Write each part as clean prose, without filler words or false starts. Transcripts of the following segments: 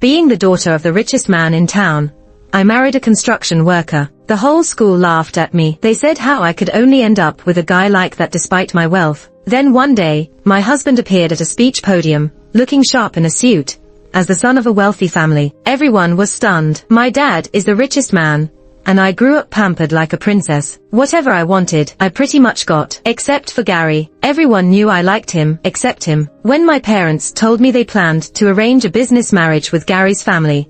being the daughter of the richest man in town. I married a construction worker. The whole school laughed at me. They said how I could only end up with a guy like that despite my wealth. Then one day, my husband appeared at a speech podium, looking sharp in a suit. As the son of a wealthy family, everyone was stunned. My dad is the richest man, and I grew up pampered like a princess. Whatever I wanted, I pretty much got. Except for Gary. Everyone knew I liked him, except him. When my parents told me they planned to arrange a business marriage with Gary's family,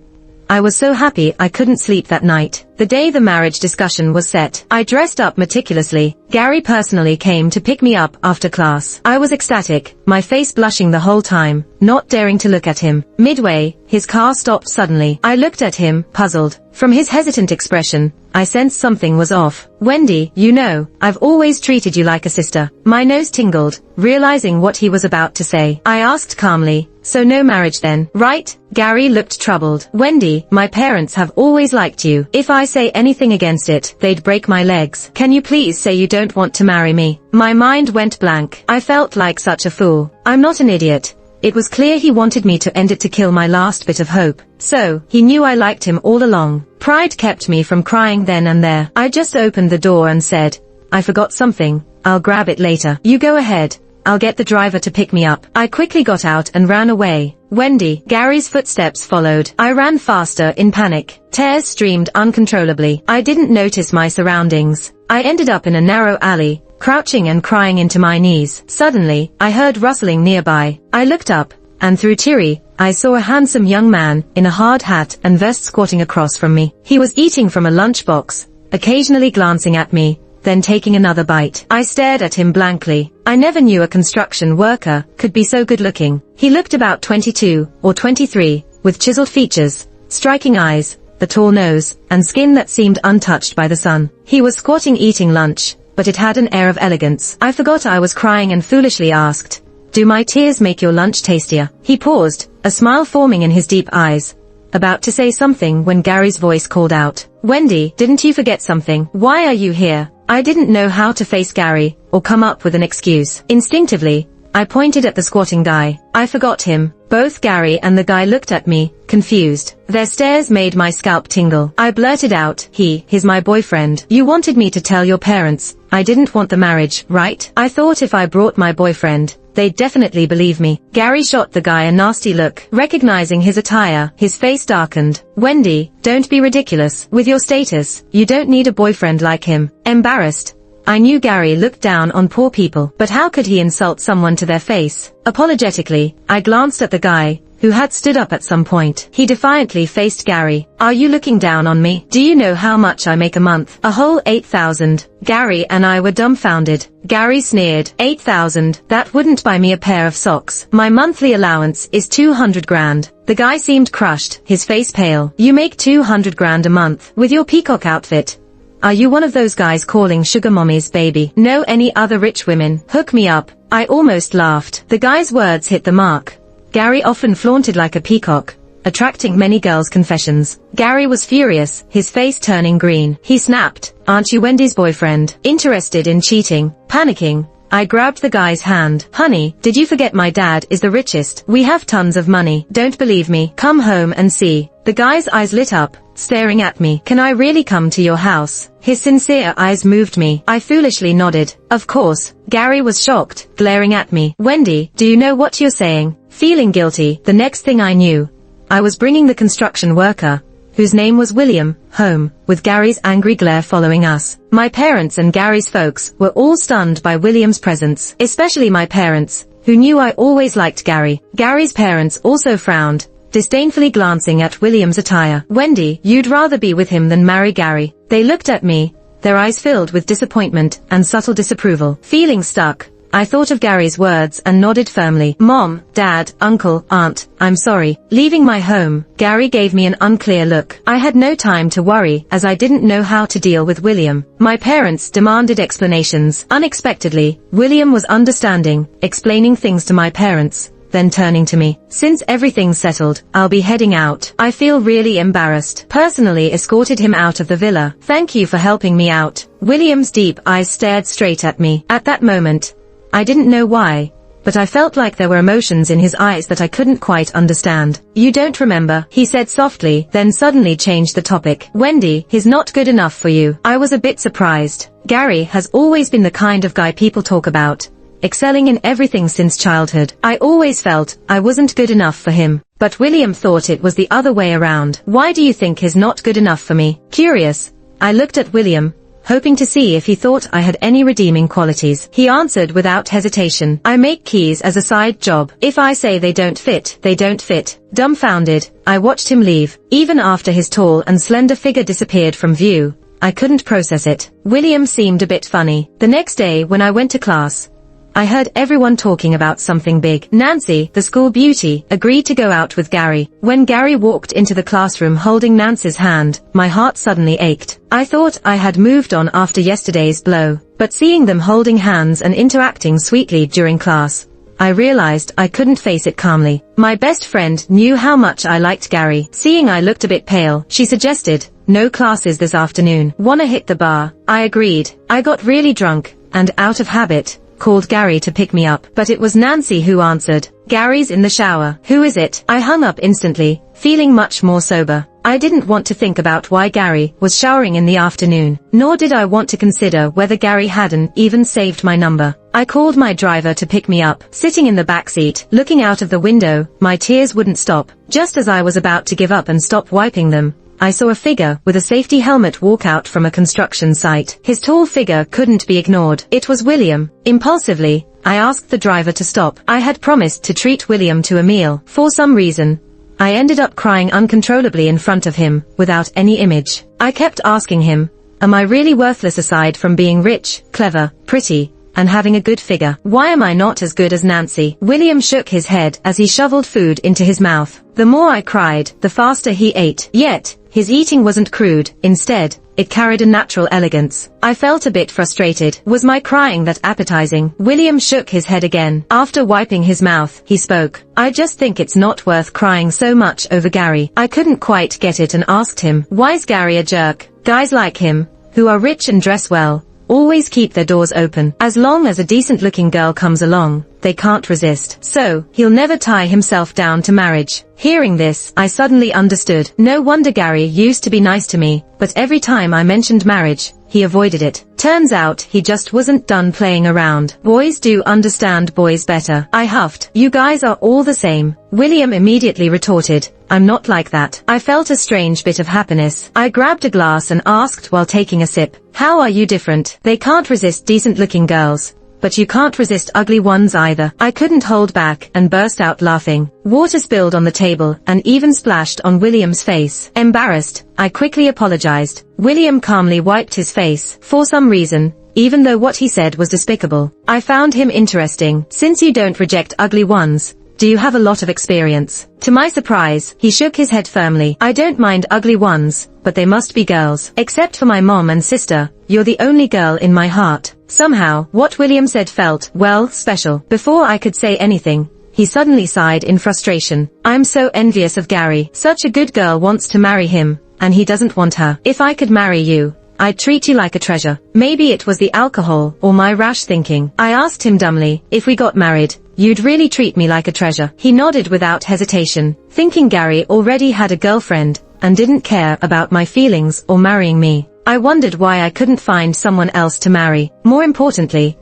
I was so happy I couldn't sleep that night. The day the marriage discussion was set, I dressed up meticulously. Gary personally came to pick me up after class. I was ecstatic, my face blushing the whole time, not daring to look at him. Midway, his car stopped suddenly. I looked at him, puzzled. From his hesitant expression, I sensed something was off. Wendy, you know, I've always treated you like a sister. My nose tingled, realizing what he was about to say. I asked calmly, so no marriage then, right? Gary looked troubled. Wendy, my parents have always liked you. If I say anything against it, they'd break my legs. Can you please say you don't want to marry me? My mind went blank. I felt like such a fool. I'm not an idiot. It was clear he wanted me to end it to kill my last bit of hope. So, he knew I liked him all along. Pride kept me from crying then and there. I just opened the door and said, I forgot something. I'll grab it later. You go ahead. I'll get the driver to pick me up. I quickly got out and ran away. Wendy, Gary's footsteps followed. I ran faster in panic. Tears streamed uncontrollably. I didn't notice my surroundings. I ended up in a narrow alley, crouching and crying into my knees. Suddenly, I heard rustling nearby. I looked up, and through teary, I saw a handsome young man in a hard hat and vest squatting across from me. He was eating from a lunchbox, occasionally glancing at me, then taking another bite. I stared at him blankly. I never knew a construction worker could be so good-looking. He looked about 22 or 23, with chiseled features, striking eyes, the tall nose, and skin that seemed untouched by the sun. He was squatting eating lunch, but it had an air of elegance. I forgot I was crying and foolishly asked, "Do my tears make your lunch tastier?" He paused, a smile forming in his deep eyes, about to say something when Gary's voice called out, "Wendy, didn't you forget something? Why are you here?" I didn't know how to face Gary, or come up with an excuse. Instinctively, I pointed at the squatting guy. I forgot him. Both Gary and the guy looked at me, confused. Their stares made my scalp tingle. I blurted out, he's my boyfriend. You wanted me to tell your parents I didn't want the marriage, right? I thought if I brought my boyfriend, they'd definitely believe me. Gary shot the guy a nasty look. Recognizing his attire, his face darkened. Wendy, don't be ridiculous. With your status, you don't need a boyfriend like him. Embarrassed, I knew Gary looked down on poor people, but how could he insult someone to their face? Apologetically, I glanced at the guy, who had stood up at some point. He defiantly faced Gary. Are you looking down on me? Do you know how much I make a month? A whole 8,000. Gary and I were dumbfounded. Gary sneered. 8,000? That wouldn't buy me a pair of socks. My monthly allowance is 200 grand. The guy seemed crushed, his face pale. You make 200 grand a month, with your peacock outfit. Are you one of those guys calling sugar mommies baby? Know any other rich women? Hook me up. I almost laughed. The guy's words hit the mark. Gary often flaunted like a peacock, attracting many girls' confessions. Gary was furious, his face turning green. He snapped, "Aren't you Wendy's boyfriend? Interested in cheating?" Panicking, I grabbed the guy's hand. "Honey, did you forget my dad is the richest? We have tons of money. Don't believe me? Come home and see." The guy's eyes lit up, staring at me. "Can I really come to your house?" His sincere eyes moved me. I foolishly nodded. Of course. Gary was shocked, glaring at me. "Wendy, do you know what you're saying?" Feeling guilty, the next thing I knew, I was bringing the construction worker, whose name was William, home, with Gary's angry glare following us. My parents and Gary's folks were all stunned by William's presence, especially my parents, who knew I always liked Gary. Gary's parents also frowned, disdainfully glancing at William's attire. "Wendy, you'd rather be with him than marry Gary." They looked at me, their eyes filled with disappointment and subtle disapproval. Feeling stuck, I thought of Gary's words and nodded firmly. "Mom, Dad, Uncle, Aunt, I'm sorry." Leaving my home, Gary gave me an unclear look. I had no time to worry, as I didn't know how to deal with William. My parents demanded explanations. Unexpectedly, William was understanding, explaining things to my parents, then turning to me. "Since everything's settled, I'll be heading out. I feel really embarrassed." Personally escorted him out of the villa. "Thank you for helping me out." William's deep eyes stared straight at me. At that moment, I didn't know why, but I felt like there were emotions in his eyes that I couldn't quite understand. "You don't remember," he said softly, then suddenly changed the topic. "Wendy, he's not good enough for you." I was a bit surprised. Gary has always been the kind of guy people talk about, excelling in everything since childhood. I always felt I wasn't good enough for him, but William thought it was the other way around. "Why do you think he's not good enough for me?" Curious, I looked at William, hoping to see if he thought I had any redeeming qualities. He answered without hesitation, "I make keys as a side job. If I say they don't fit, they don't fit." Dumbfounded, I watched him leave. Even after his tall and slender figure disappeared from view, I couldn't process it. William seemed a bit funny. The next day when I went to class, I heard everyone talking about something big. Nancy, the school beauty, agreed to go out with Gary. When Gary walked into the classroom holding Nancy's hand, my heart suddenly ached. I thought I had moved on after yesterday's blow, but seeing them holding hands and interacting sweetly during class, I realized I couldn't face it calmly. My best friend knew how much I liked Gary. Seeing I looked a bit pale, she suggested, "No classes this afternoon. Wanna hit the bar?" I agreed. I got really drunk, and out of habit, called Gary to pick me up, but it was Nancy who answered. "Gary's in the shower." "Who is it?" I hung up instantly, feeling much more sober. I didn't want to think about why Gary was showering in the afternoon, nor did I want to consider whether Gary hadn't even saved my number. I called my driver to pick me up. Sitting in the back seat, looking out of the window, my tears wouldn't stop. Just as I was about to give up and stop wiping them, I saw a figure with a safety helmet walk out from a construction site. His tall figure couldn't be ignored. It was William. Impulsively, I asked the driver to stop. I had promised to treat William to a meal. For some reason, I ended up crying uncontrollably in front of him, without any image. I kept asking him, am I really worthless aside from being rich, clever, pretty, and having a good figure? Why am I not as good as Nancy? William shook his head as he shoveled food into his mouth. The more I cried, the faster he ate. Yet, his eating wasn't crude. Instead, it carried a natural elegance. I felt a bit frustrated. Was my crying that appetizing? William shook his head again. After wiping his mouth, he spoke. "I just think it's not worth crying so much over Gary." I couldn't quite get it and asked him, "Why's Gary a jerk?" Guys like him, who are rich and dress well, always keep their doors open. As long as a decent-looking girl comes along, they can't resist. So, he'll never tie himself down to marriage. Hearing this, I suddenly understood. No wonder Gary used to be nice to me, but every time I mentioned marriage, he avoided it. Turns out he just wasn't done playing around. Boys do understand boys better. I huffed. "You guys are all the same." William immediately retorted, "I'm not like that." I felt a strange bit of happiness. I grabbed a glass and asked while taking a sip, "How are you different?" "They can't resist decent-looking girls, but you can't resist ugly ones either." I couldn't hold back and burst out laughing. Water spilled on the table and even splashed on William's face. Embarrassed, I quickly apologized. William calmly wiped his face. For some reason, even though what he said was despicable, I found him interesting. "Since you don't reject ugly ones, do you have a lot of experience?" To my surprise, he shook his head firmly. "I don't mind ugly ones, but they must be girls. Except for my mom and sister, you're the only girl in my heart." Somehow, what William said felt, well, special. Before I could say anything, he suddenly sighed in frustration. "I'm so envious of Gary. Such a good girl wants to marry him, and he doesn't want her. If I could marry you, I'd treat you like a treasure." Maybe it was the alcohol or my rash thinking. I asked him dumbly, "If we got married, you'd really treat me like a treasure?" He nodded without hesitation, thinking Gary already had a girlfriend and didn't care about my feelings or marrying me. I wondered why I couldn't find someone else to marry. More importantly,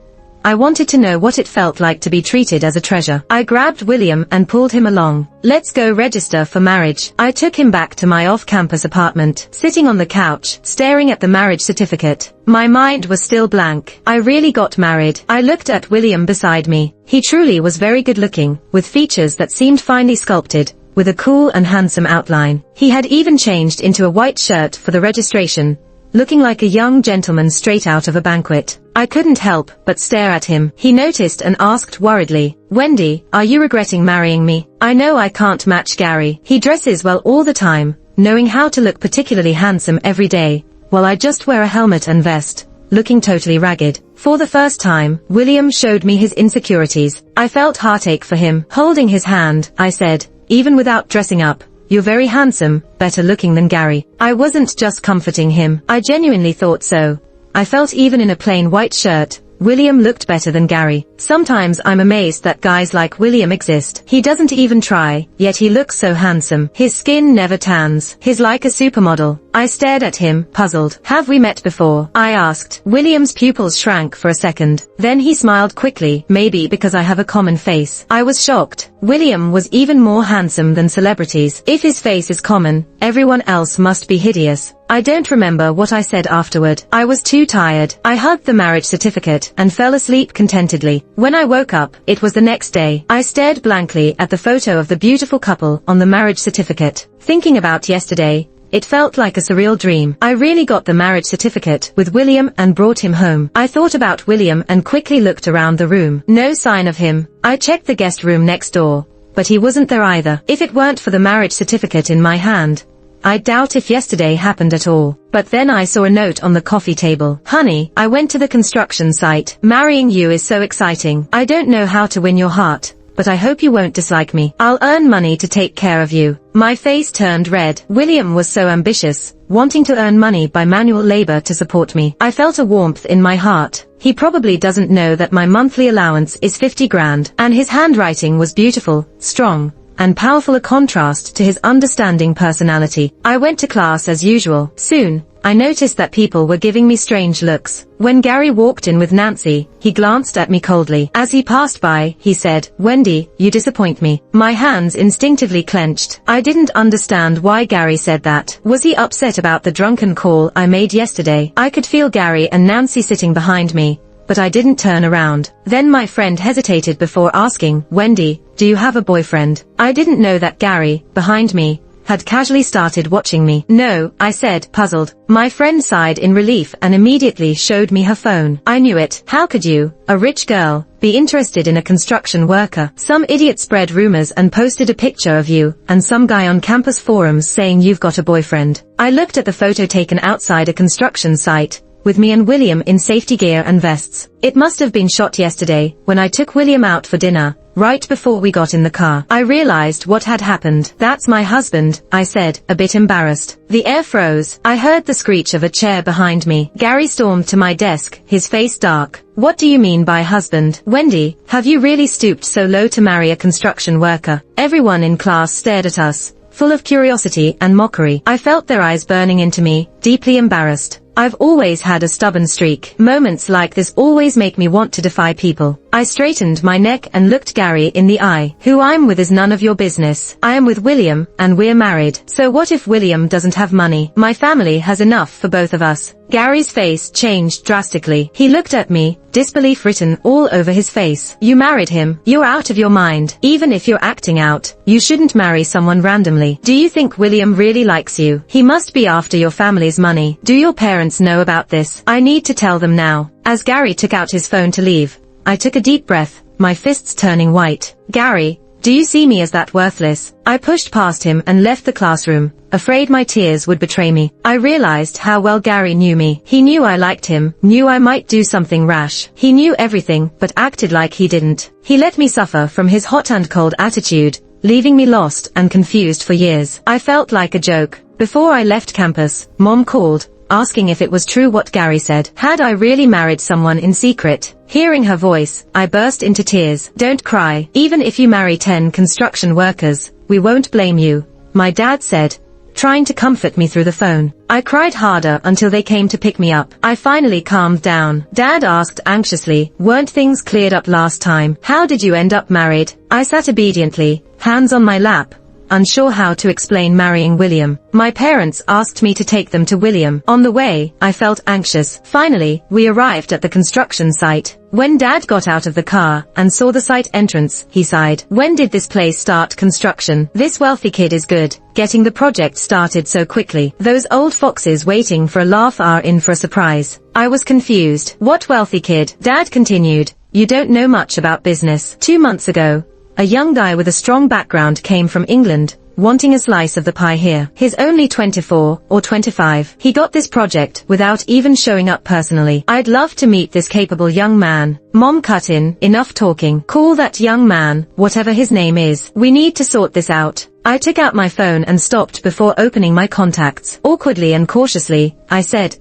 I wanted to know what it felt like to be treated as a treasure. I grabbed William and pulled him along. "Let's go register for marriage." I took him back to my off-campus apartment. Sitting on the couch, staring at the marriage certificate, my mind was still blank. I really got married. I looked at William beside me. He truly was very good-looking, with features that seemed finely sculpted, with a cool and handsome outline. He had even changed into a white shirt for the registration, looking like a young gentleman straight out of a banquet. I couldn't help but stare at him. He noticed and asked worriedly, "Wendy, are you regretting marrying me? I know I can't match Gary. He dresses well all the time, knowing how to look particularly handsome every day, while I just wear a helmet and vest, looking totally ragged." For the first time, William showed me his insecurities. I felt heartache for him. Holding his hand, I said, "Even without dressing up, you're very handsome, better looking than Gary." I wasn't just comforting him. I genuinely thought so. I felt even in a plain white shirt, William looked better than Gary. Sometimes I'm amazed that guys like William exist. He doesn't even try, yet he looks so handsome. His skin never tans. He's like a supermodel. I stared at him, puzzled. Have we met before? I asked. William's pupils shrank for a second. Then he smiled quickly, maybe because I have a common face. I was shocked. William was even more handsome than celebrities. If his face is common, everyone else must be hideous. I don't remember what I said afterward. I was too tired. I hugged the marriage certificate and fell asleep contentedly. When I woke up, it was the next day. I stared blankly at the photo of the beautiful couple on the marriage certificate. Thinking about yesterday, it felt like a surreal dream. I really got the marriage certificate with William and brought him home. I thought about William and quickly looked around the room. No sign of him. I checked the guest room next door, but he wasn't there either. If it weren't for the marriage certificate in my hand, I doubt if yesterday happened at all. But then I saw a note on the coffee table. Honey, I went to the construction site. Marrying you is so exciting. I don't know how to win your heart, but I hope you won't dislike me. I'll earn money to take care of you. My face turned red. William was so ambitious, wanting to earn money by manual labor to support me. I felt a warmth in my heart. He probably doesn't know that my monthly allowance is 50 grand, and his handwriting was beautiful, strong, and powerful, a contrast to his understanding personality. I went to class as usual. Soon, I noticed that people were giving me strange looks. When Gary walked in with Nancy, he glanced at me coldly. As he passed by, he said, "Wendy, you disappoint me." My hands instinctively clenched. I didn't understand why Gary said that. Was he upset about the drunken call I made yesterday? I could feel Gary and Nancy sitting behind me, but I didn't turn around. Then my friend hesitated before asking, "Wendy, do you have a boyfriend?" I didn't know that Gary, behind me, had casually started watching me. "No," I said, puzzled. My friend sighed in relief and immediately showed me her phone. I knew it. How could you, a rich girl, be interested in a construction worker? Some idiot spread rumors and posted a picture of you and some guy on campus forums saying you've got a boyfriend. I looked at the photo taken outside a construction site, with me and William in safety gear and vests. It must have been shot yesterday, when I took William out for dinner, right before we got in the car. I realized what had happened. "That's my husband," I said, a bit embarrassed. The air froze. I heard the screech of a chair behind me. Gary stormed to my desk, his face dark. "What do you mean by husband? Wendy, have you really stooped so low to marry a construction worker?" Everyone in class stared at us, full of curiosity and mockery. I felt their eyes burning into me, deeply embarrassed. I've always had a stubborn streak. Moments like this always make me want to defy people. I straightened my neck and looked Gary in the eye. "Who I'm with is none of your business. I am with William, and we're married. So what if William doesn't have money? My family has enough for both of us." Gary's face changed drastically. He looked at me, disbelief written all over his face. "You married him. You're out of your mind. Even if you're acting out, you shouldn't marry someone randomly. Do you think William really likes you? He must be after your family's money. Do your parents know about this? I need to tell them now." As Gary took out his phone to leave, I took a deep breath, my fists turning white. "Gary, do you see me as that worthless?" I pushed past him and left the classroom, afraid my tears would betray me. I realized how well Gary knew me. He knew I liked him, knew I might do something rash. He knew everything, but acted like he didn't. He let me suffer from his hot and cold attitude, leaving me lost and confused for years. I felt like a joke. Before I left campus, Mom called, asking if it was true what Gary said. Had I really married someone in secret? Hearing her voice, I burst into tears. "Don't cry. Even if you marry 10 construction workers, we won't blame you," my dad said, trying to comfort me through the phone. I cried harder until they came to pick me up. I finally calmed down. Dad asked anxiously, "Weren't things cleared up last time? How did you end up married?" I sat obediently, hands on my lap, unsure how to explain marrying William. My parents asked me to take them to William. On the way, I felt anxious. Finally, we arrived at the construction site. When Dad got out of the car and saw the site entrance, he sighed. "When did this place start construction? This wealthy kid is good, getting the project started so quickly. Those old foxes waiting for a laugh are in for a surprise." I was confused. "What wealthy kid?" Dad continued. "You don't know much about business. 2 months ago, a young guy with a strong background came from England, wanting a slice of the pie here. He's only 24 or 25. He got this project without even showing up personally. I'd love to meet this capable young man." Mom cut in, "Enough talking. Call that young man, whatever his name is. We need to sort this out." I took out my phone and stopped before opening my contacts. Awkwardly and cautiously, I said,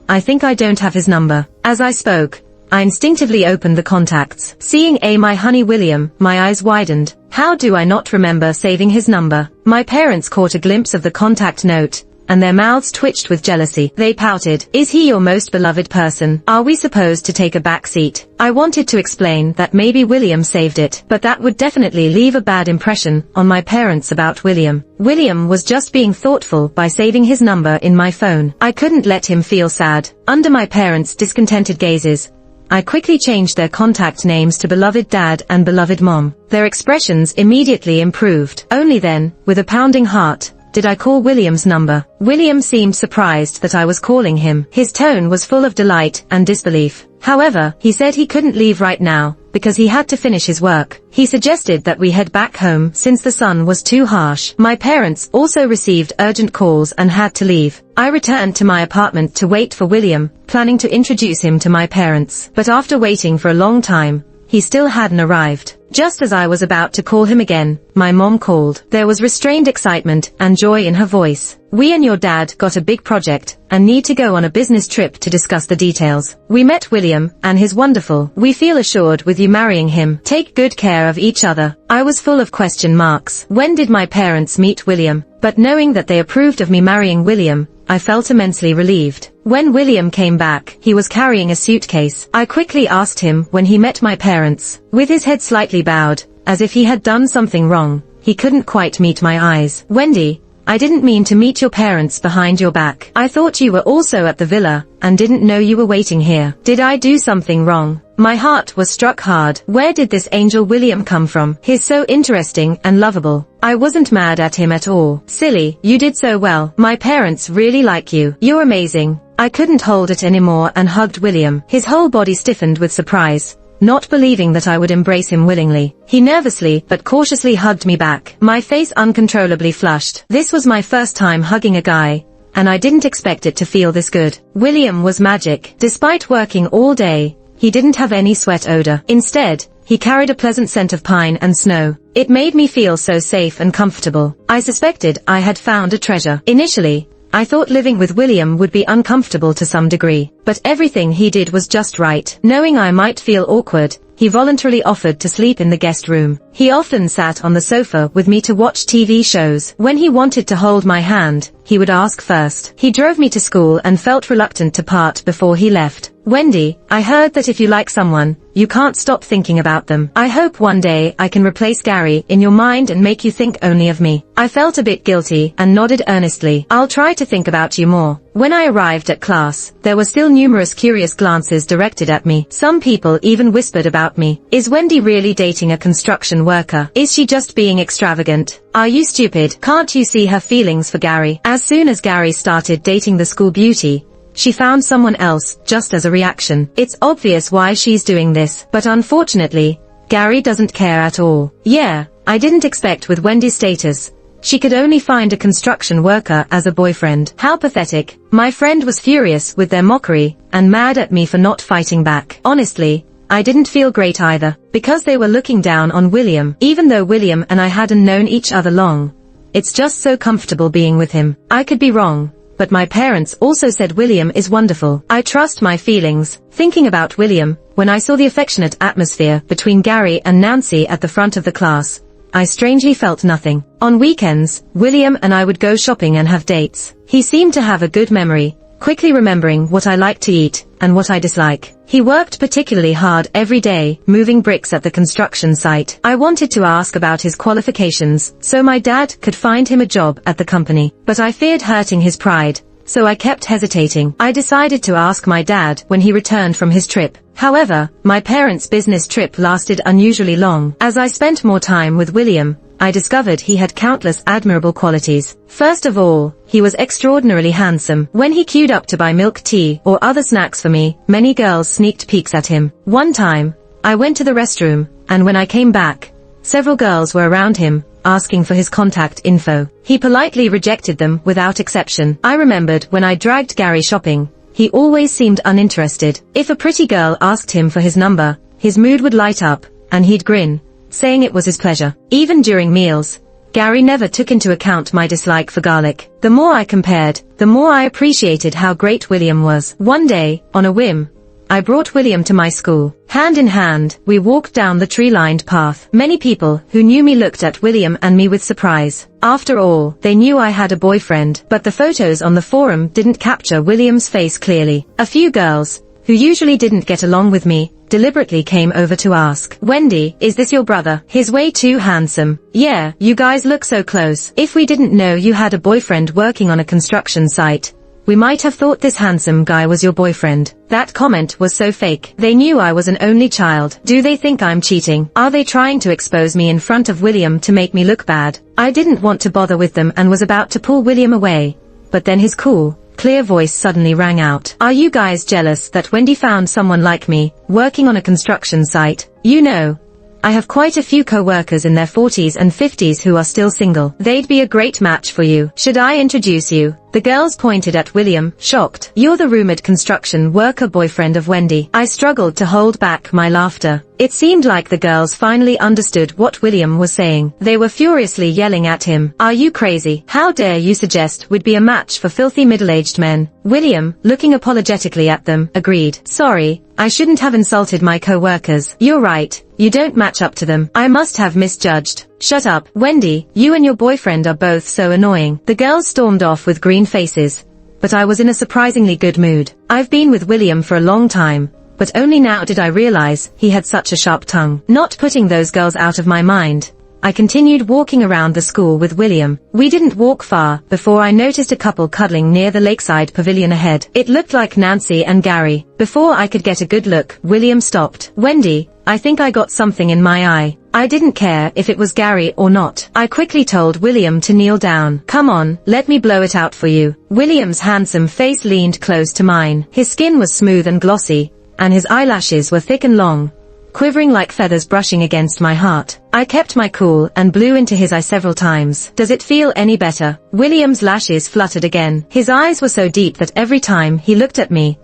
I think I don't have his number." As I spoke, I instinctively opened the contacts. Seeing my honey William, my eyes widened. How do I not remember saving his number? My parents caught a glimpse of the contact note, and their mouths twitched with jealousy. They pouted. Is he your most beloved person? Are we supposed to take a back seat? I wanted to explain that maybe William saved it, but that would definitely leave a bad impression on my parents about William. William was just being thoughtful by saving his number in my phone. I couldn't let him feel sad. Under my parents' discontented gazes, I quickly changed their contact names to Beloved Dad and Beloved Mom. Their expressions immediately improved. Only then, with a pounding heart, did I call William's number. William seemed surprised that I was calling him. His tone was full of delight and disbelief. However, he said he couldn't leave right now, because he had to finish his work. He suggested that we head back home since the sun was too harsh. My parents also received urgent calls and had to leave. I returned to my apartment to wait for William, planning to introduce him to my parents. But after waiting for a long time, he still hadn't arrived. Just as I was about to call him again, my mom called. There was restrained excitement and joy in her voice. We and your dad got a big project and need to go on a business trip to discuss the details. We met William and he's wonderful. We feel assured with you marrying him. Take good care of each other. I was full of question marks. When did my parents meet William? But knowing that they approved of me marrying William, I felt immensely relieved. When William came back, he was carrying a suitcase. I quickly asked him when he met my parents. With his head slightly bowed, as if he had done something wrong, he couldn't quite meet my eyes. Wendy, I didn't mean to meet your parents behind your back. I thought you were also at the villa, and didn't know you were waiting here. Did I do something wrong? My heart was struck hard. Where did this angel William come from? He's so interesting and lovable. I wasn't mad at him at all. Silly, you did so well. My parents really like you. You're amazing. I couldn't hold it anymore and hugged William. His whole body stiffened with surprise, not believing that I would embrace him willingly. He nervously but cautiously hugged me back. My face uncontrollably flushed. This was my first time hugging a guy, and I didn't expect it to feel this good. William was magic. Despite working all day, he didn't have any sweat odor. Instead, he carried a pleasant scent of pine and snow. It made me feel so safe and comfortable. I suspected I had found a treasure. Initially, I thought living with William would be uncomfortable to some degree, but everything he did was just right. Knowing I might feel awkward, he voluntarily offered to sleep in the guest room. He often sat on the sofa with me to watch TV shows. When he wanted to hold my hand, he would ask first. He drove me to school and felt reluctant to part before he left. Wendy, I heard that if you like someone, you can't stop thinking about them. I hope one day I can replace Gary in your mind and make you think only of me. I felt a bit guilty and nodded earnestly. I'll try to think about you more. When I arrived at class, there were still numerous curious glances directed at me. Some people even whispered about me. Is Wendy really dating a construction worker? Is she just being extravagant? Are you stupid? Can't you see her feelings for Gary? As soon as Gary started dating the school beauty, she found someone else, just as a reaction. It's obvious why she's doing this, but unfortunately, Gary doesn't care at all. Yeah, I didn't expect with Wendy's status, she could only find a construction worker as a boyfriend. How pathetic. My friend was furious with their mockery, and mad at me for not fighting back. Honestly, I didn't feel great either, because they were looking down on William. Even though William and I hadn't known each other long, it's just so comfortable being with him. I could be wrong, but my parents also said William is wonderful. I trust my feelings. Thinking about William, when I saw the affectionate atmosphere between Gary and Nancy at the front of the class, I strangely felt nothing. On weekends, William and I would go shopping and have dates. He seemed to have a good memory, quickly remembering what I like to eat and what I dislike. He worked particularly hard every day, moving bricks at the construction site. I wanted to ask about his qualifications, so my dad could find him a job at the company, but I feared hurting his pride, so I kept hesitating. I decided to ask my dad when he returned from his trip. However, my parents' business trip lasted unusually long. As I spent more time with William, I discovered he had countless admirable qualities. First of all, he was extraordinarily handsome. When he queued up to buy milk tea or other snacks for me, many girls sneaked peeks at him. One time, I went to the restroom, and when I came back, several girls were around him, asking for his contact info. He politely rejected them without exception. I remembered when I dragged Gary shopping, he always seemed uninterested. If a pretty girl asked him for his number, his mood would light up, and he'd grin, saying it was his pleasure. Even during meals, Gary never took into account my dislike for garlic. The more I compared, the more I appreciated how great William was. One day, on a whim, I brought William to my school. Hand in hand, we walked down the tree-lined path. Many people who knew me looked at William and me with surprise. After all, they knew I had a boyfriend, but the photos on the forum didn't capture William's face clearly. A few girls, who usually didn't get along with me, deliberately came over to ask, "Wendy, is this your brother? He's way too handsome." "Yeah, you guys look so close. If we didn't know you had a boyfriend working on a construction site, we might have thought this handsome guy was your boyfriend." That comment was so fake. They knew I was an only child. Do they think I'm cheating? Are they trying to expose me in front of William to make me look bad? I didn't want to bother with them and was about to pull William away. But then his cool, clear voice suddenly rang out. "Are you guys jealous that Wendy found someone like me, working on a construction site? You know, I have quite a few co-workers in their 40s and 50s who are still single. They'd be a great match for you. Should I introduce you?" The girls pointed at William, shocked. "You're the rumored construction worker boyfriend of Wendy." I struggled to hold back my laughter. It seemed like the girls finally understood what William was saying. They were furiously yelling at him. "Are you crazy? How dare you suggest we'd be a match for filthy middle-aged men?" William, looking apologetically at them, agreed. "Sorry, I shouldn't have insulted my co-workers. You're right, you don't match up to them. I must have misjudged." "Shut up, Wendy, you and your boyfriend are both so annoying." The girls stormed off with green faces, but I was in a surprisingly good mood. I've been with William for a long time, but only now did I realize he had such a sharp tongue. Not putting those girls out of my mind, I continued walking around the school with William. We didn't walk far before I noticed a couple cuddling near the lakeside pavilion ahead. It looked like Nancy and Gary. Before I could get a good look, William stopped. "Wendy, I think I got something in my eye." I didn't care if it was Gary or not. I quickly told William to kneel down. "Come on, let me blow it out for you." William's handsome face leaned close to mine. His skin was smooth and glossy, and his eyelashes were thick and long, quivering like feathers brushing against my heart. I kept my cool and blew into his eye several times. "Does it feel any better?" William's lashes fluttered again. His eyes were so deep that every time he looked at me,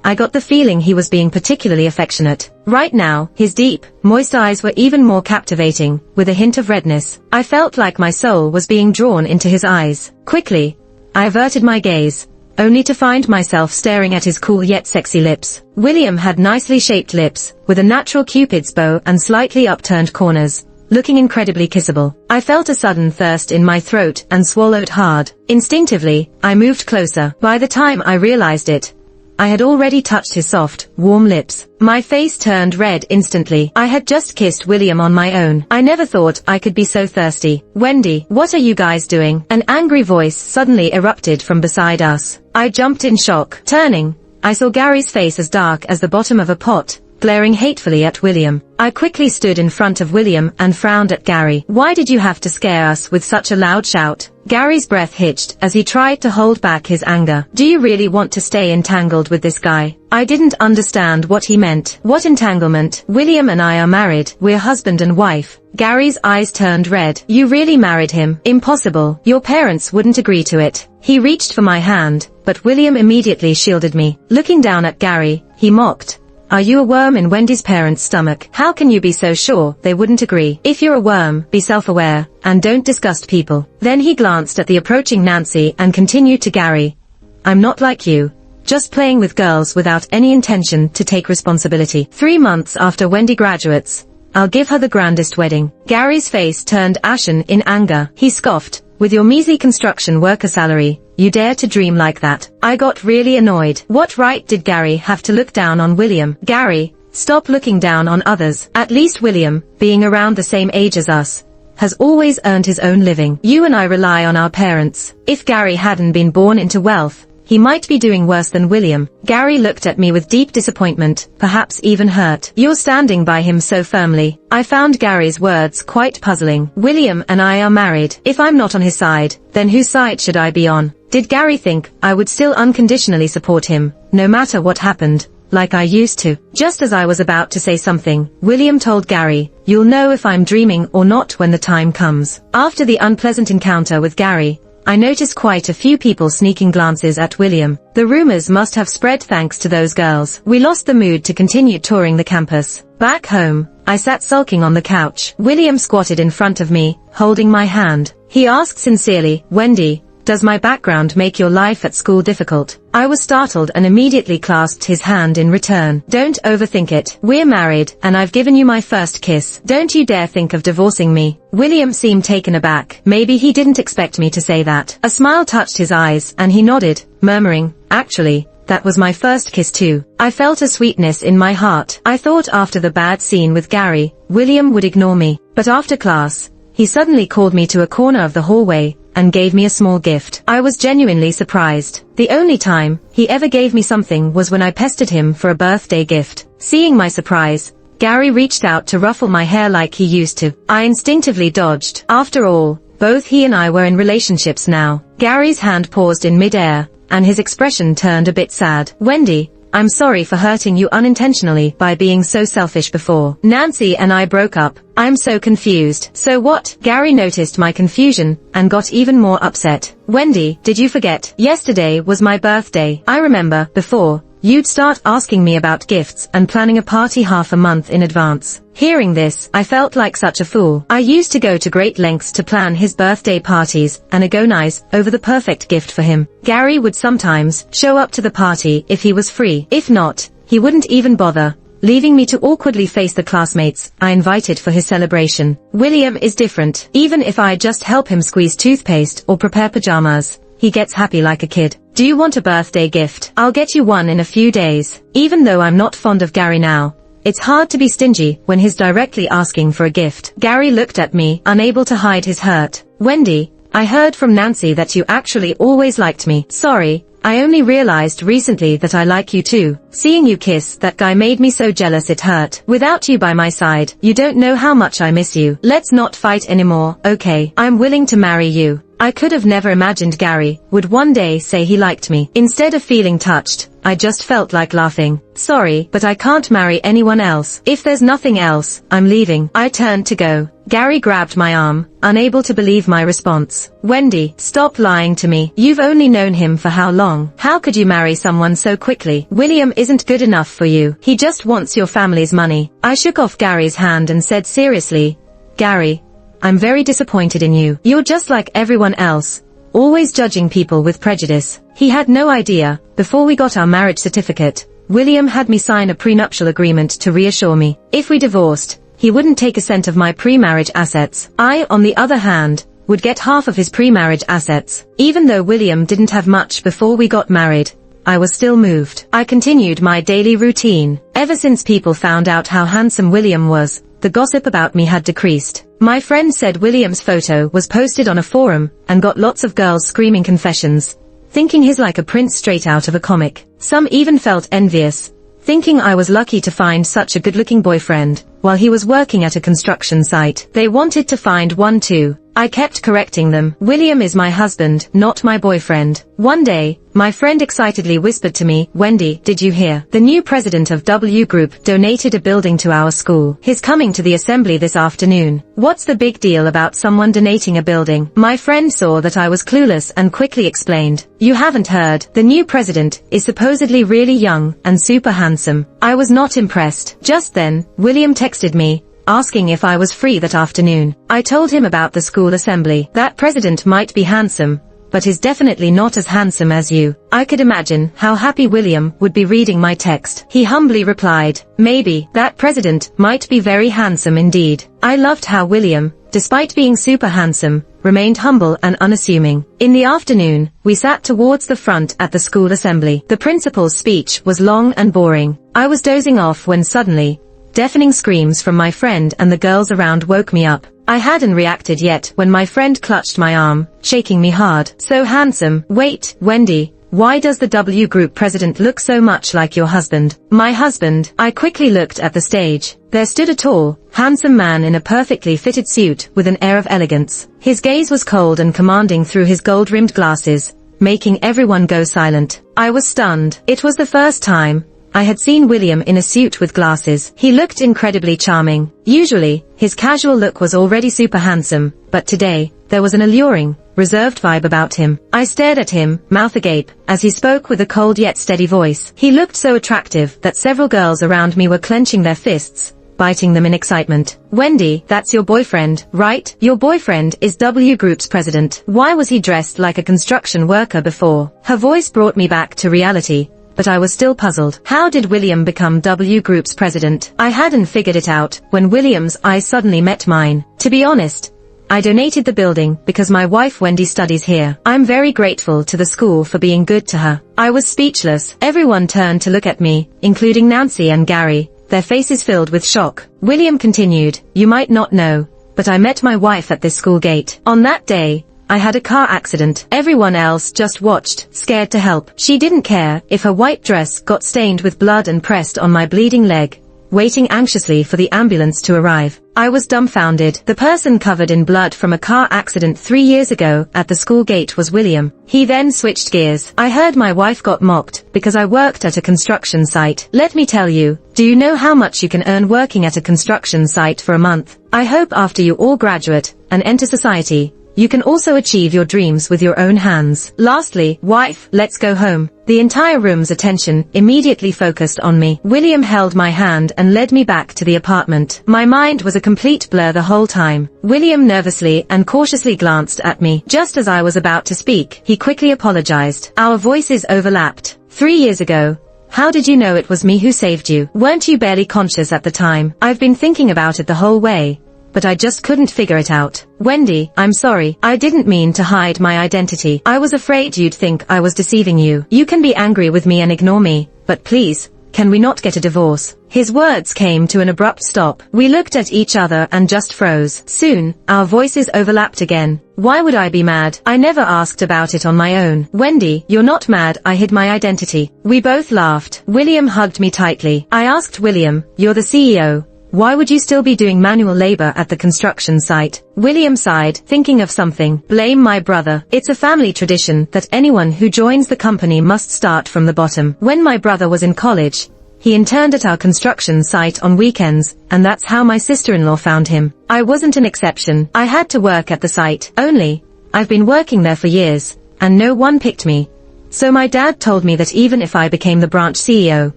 I got the feeling he was being particularly affectionate. Right now, his deep, moist eyes were even more captivating, with a hint of redness. I felt like my soul was being drawn into his eyes. Quickly, I averted my gaze, only to find myself staring at his cool yet sexy lips. William had nicely shaped lips, with a natural cupid's bow and slightly upturned corners, looking incredibly kissable. I felt a sudden thirst in my throat and swallowed hard. Instinctively, I moved closer. By the time I realized it, I had already touched his soft, warm lips. My face turned red instantly. I had just kissed William on my own. I never thought I could be so thirsty. "Wendy, what are you guys doing?" An angry voice suddenly erupted from beside us. I jumped in shock. Turning, I saw Gary's face as dark as the bottom of a pot, glaring hatefully at William. I quickly stood in front of William and frowned at Gary. "Why did you have to scare us with such a loud shout?" Gary's breath hitched as he tried to hold back his anger. "Do you really want to stay entangled with this guy?" I didn't understand what he meant. "What entanglement? William and I are married. We're husband and wife." Gary's eyes turned red. "You really married him?" "Impossible. Your parents wouldn't agree to it." He reached for my hand, but William immediately shielded me. Looking down at Gary, he mocked, "Are you a worm in Wendy's parents' stomach? How can you be so sure they wouldn't agree? If you're a worm, be self-aware, and don't disgust people." Then he glanced at the approaching Nancy and continued to Gary, "I'm not like you, just playing with girls without any intention to take responsibility. 3 months after Wendy graduates, I'll give her the grandest wedding." Gary's face turned ashen in anger. He scoffed, "With your measly construction worker salary, you dare to dream like that?" I got really annoyed. What right did Gary have to look down on William? "Gary, stop looking down on others. At least William, being around the same age as us, has always earned his own living. You and I rely on our parents. If Gary hadn't been born into wealth, he might be doing worse than William." Gary looked at me with deep disappointment, perhaps even hurt. "You're standing by him so firmly." I found Gary's words quite puzzling. "William and I are married. If I'm not on his side, then whose side should I be on?" Did Gary think I would still unconditionally support him, no matter what happened, like I used to? Just as I was about to say something, William told Gary, "You'll know if I'm dreaming or not when the time comes." After the unpleasant encounter with Gary, I noticed quite a few people sneaking glances at William. The rumors must have spread thanks to those girls. We lost the mood to continue touring the campus. Back home, I sat sulking on the couch. William squatted in front of me, holding my hand. He asked sincerely, "Wendy, Does my background make your life at school difficult? I was startled and immediately clasped his hand in return. Don't overthink it. We're married, and I've given you my first kiss. Don't you dare think of divorcing me. William seemed taken aback. Maybe he didn't expect me to say that. A smile touched his eyes, and he nodded, murmuring, "Actually, that was my first kiss too." I felt a sweetness in my heart. I thought after the bad scene with Gary, William would ignore me. But after class, he suddenly called me to a corner of the hallway and gave me a small gift. I was genuinely surprised. The only time he ever gave me something was when I pestered him for a birthday gift. Seeing my surprise, Gary reached out to ruffle my hair like he used to. I instinctively dodged. After all, both he and I were in relationships now. Gary's hand paused in mid-air, and his expression turned a bit sad. "Wendy, I'm sorry for hurting you unintentionally by being so selfish before. Nancy and I broke up. I'm so confused." "So what?" Gary noticed my confusion and got even more upset. "Wendy, did you forget? Yesterday was my birthday. I remember, before, you'd start asking me about gifts and planning a party half a month in advance." Hearing this, I felt like such a fool. I used to go to great lengths to plan his birthday parties and agonize over the perfect gift for him. Gary would sometimes show up to the party if he was free. If not, he wouldn't even bother, leaving me to awkwardly face the classmates I invited for his celebration. William is different. Even if I just help him squeeze toothpaste or prepare pajamas, he gets happy like a kid. "Do you want a birthday gift? I'll get you one in a few days." Even though I'm not fond of Gary now, it's hard to be stingy when he's directly asking for a gift. Gary looked at me, unable to hide his hurt. "Wendy, I heard from Nancy that you actually always liked me." "Sorry, I only realized recently that I like you too. Seeing you kiss that guy made me so jealous it hurt. Without you by my side, you don't know how much I miss you. Let's not fight anymore, okay? I'm willing to marry you." I could have never imagined Gary would one day say he liked me. Instead of feeling touched, I just felt like laughing. "Sorry, but I can't marry anyone else. If there's nothing else, I'm leaving." I turned to go. Gary grabbed my arm, unable to believe my response. "Wendy, stop lying to me. You've only known him for how long? How could you marry someone so quickly? William isn't good enough for you. He just wants your family's money." I shook off Gary's hand and said seriously, "Gary, I'm very disappointed in you. You're just like everyone else, always judging people with prejudice." He had no idea, before we got our marriage certificate, William had me sign a prenuptial agreement to reassure me, if we divorced, he wouldn't take a cent of my pre-marriage assets. I, on the other hand, would get half of his pre-marriage assets. Even though William didn't have much before we got married, I was still moved. I continued my daily routine. Ever since people found out how handsome William was, the gossip about me had decreased. My friend said William's photo was posted on a forum and got lots of girls screaming confessions, thinking he's like a prince straight out of a comic. Some even felt envious, thinking I was lucky to find such a good-looking boyfriend while he was working at a construction site. They wanted to find one too. I kept correcting them. "William is my husband, not my boyfriend." One day, my friend excitedly whispered to me, "Wendy, did you hear? The new president of W Group donated a building to our school. He's coming to the assembly this afternoon." "What's the big deal about someone donating a building?" My friend saw that I was clueless and quickly explained, "You haven't heard. The new president is supposedly really young and super handsome." I was not impressed. Just then, William texted me, asking if I was free that afternoon. I told him about the school assembly. "That president might be handsome, but is definitely not as handsome as you." I could imagine how happy William would be reading my text. He humbly replied, "Maybe, that president might be very handsome indeed." I loved how William, despite being super handsome, remained humble and unassuming. In the afternoon, we sat towards the front at the school assembly. The principal's speech was long and boring. I was dozing off when suddenly, deafening screams from my friend and the girls around woke me up. I hadn't reacted yet when my friend clutched my arm, shaking me hard. "So handsome." "Wait, Wendy, why does the W Group president look so much like your husband?" "My husband?" I quickly looked at the stage. There stood a tall, handsome man in a perfectly fitted suit with an air of elegance. His gaze was cold and commanding through his gold-rimmed glasses, making everyone go silent. I was stunned. It was the first time I had seen William in a suit with glasses. He looked incredibly charming. Usually, his casual look was already super handsome, but today, there was an alluring, reserved vibe about him. I stared at him, mouth agape, as he spoke with a cold yet steady voice. He looked so attractive that several girls around me were clenching their fists. biting them in excitement. Wendy, that's your boyfriend, right? Your boyfriend is W Group's president. Why was he dressed like a construction worker before? Her voice brought me back to reality, but I was still puzzled. How did William become W Group's president? I hadn't figured it out when William's eyes suddenly met mine. To be honest, I donated the building because my wife Wendy studies here. I'm very grateful to the school for being good to her. I was speechless. Everyone turned to look at me, including Nancy and Gary, their faces filled with shock. William continued, you might not know, but I met my wife at this school gate. On that day, I had a car accident. Everyone else just watched, scared to help. She didn't care if her white dress got stained with blood and pressed on my bleeding leg, waiting anxiously for the ambulance to arrive. I was dumbfounded. The person covered in blood from a car accident 3 years ago at the school gate was William. He then switched gears. I heard my wife got mocked because I worked at a construction site. Let me tell you, do you know how much you can earn working at a construction site for a month? I hope after you all graduate and enter society, you can also achieve your dreams with your own hands. Lastly, wife, let's go home. The entire room's attention immediately focused on me. William held my hand and led me back to the apartment. My mind was a complete blur the whole time. William nervously and cautiously glanced at me. Just as I was about to speak, he quickly apologized. Our voices overlapped. 3 years ago. How did you know it was me who saved you? Weren't you barely conscious at the time? I've been thinking about it the whole way, but I just couldn't figure it out. Wendy, I'm sorry. I didn't mean to hide my identity. I was afraid you'd think I was deceiving you. You can be angry with me and ignore me, but please, can we not get a divorce? His words came to an abrupt stop. We looked at each other and just froze. Soon, our voices overlapped again. Why would I be mad? I never asked about it on my own. Wendy, you're not mad. I hid my identity. We both laughed. William hugged me tightly. I asked William, you're the CEO. Why would you still be doing manual labor at the construction site? William sighed, thinking of something. Blame my brother. It's a family tradition that anyone who joins the company must start from the bottom. When my brother was in college, he interned at our construction site on weekends, and that's how my sister-in-law found him. I wasn't an exception. I had to work at the site. Only, I've been working there for years, and no one picked me. So my dad told me that even if I became the branch CEO,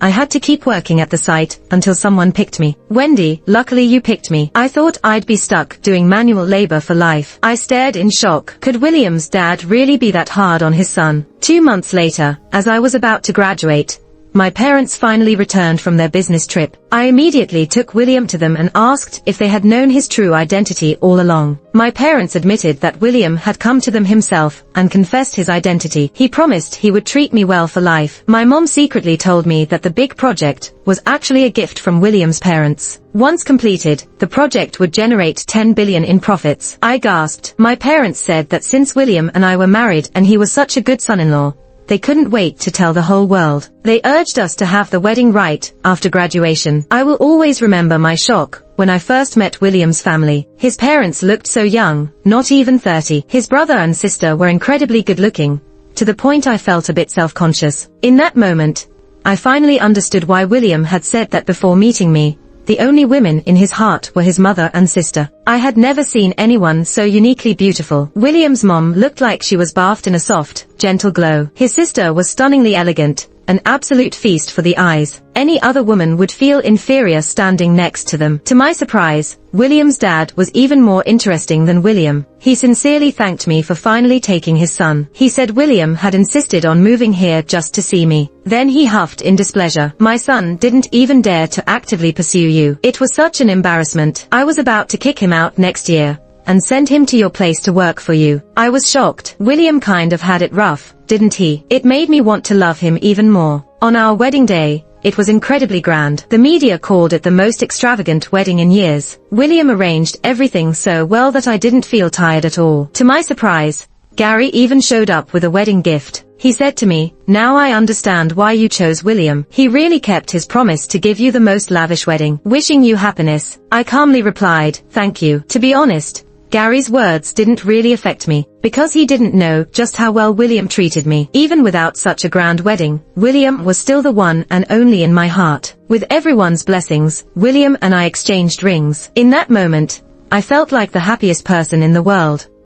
I had to keep working at the site until someone picked me. Wendy, luckily you picked me. I thought I'd be stuck doing manual labor for life. I stared in shock. Could William's dad really be that hard on his son? 2 months later, as I was about to graduate, my parents finally returned from their business trip. I immediately took William to them and asked if they had known his true identity all along. My parents admitted that William had come to them himself and confessed his identity. He promised he would treat me well for life. My mom secretly told me that the big project was actually a gift from William's parents. Once completed, the project would generate 10 billion in profits. I gasped. My parents said that since William and I were married and he was such a good son-in-law, they couldn't wait to tell the whole world. They urged us to have the wedding right after graduation. I will always remember my shock when I first met William's family. His parents looked so young, not even 30. His brother and sister were incredibly good-looking, to the point I felt a bit self-conscious. In that moment, I finally understood why William had said that before meeting me. The only women in his heart were his mother and sister. I had never seen anyone so uniquely beautiful. William's mom looked like she was bathed in a soft, gentle glow. His sister was stunningly elegant, an absolute feast for the eyes. Any other woman would feel inferior standing next to them. To my surprise, William's dad was even more interesting than William. He sincerely thanked me for finally taking his son. He said William had insisted on moving here just to see me. Then he huffed in displeasure. My son didn't even dare to actively pursue you. It was such an embarrassment. I was about to kick him out next year and send him to your place to work for you. I was shocked. William kind of had it rough, didn't he? It made me want to love him even more. On our wedding day, it was incredibly grand. The media called it the most extravagant wedding in years. William arranged everything so well that I didn't feel tired at all. To my surprise, Gary even showed up with a wedding gift. He said to me, now I understand why you chose William. He really kept his promise to give you the most lavish wedding. Wishing you happiness. I calmly replied, thank you. To be honest, Gary's words didn't really affect me, because he didn't know just how well William treated me. Even without such a grand wedding, William was still the one and only in my heart. With everyone's blessings, William and I exchanged rings. In that moment, I felt like the happiest person in the world.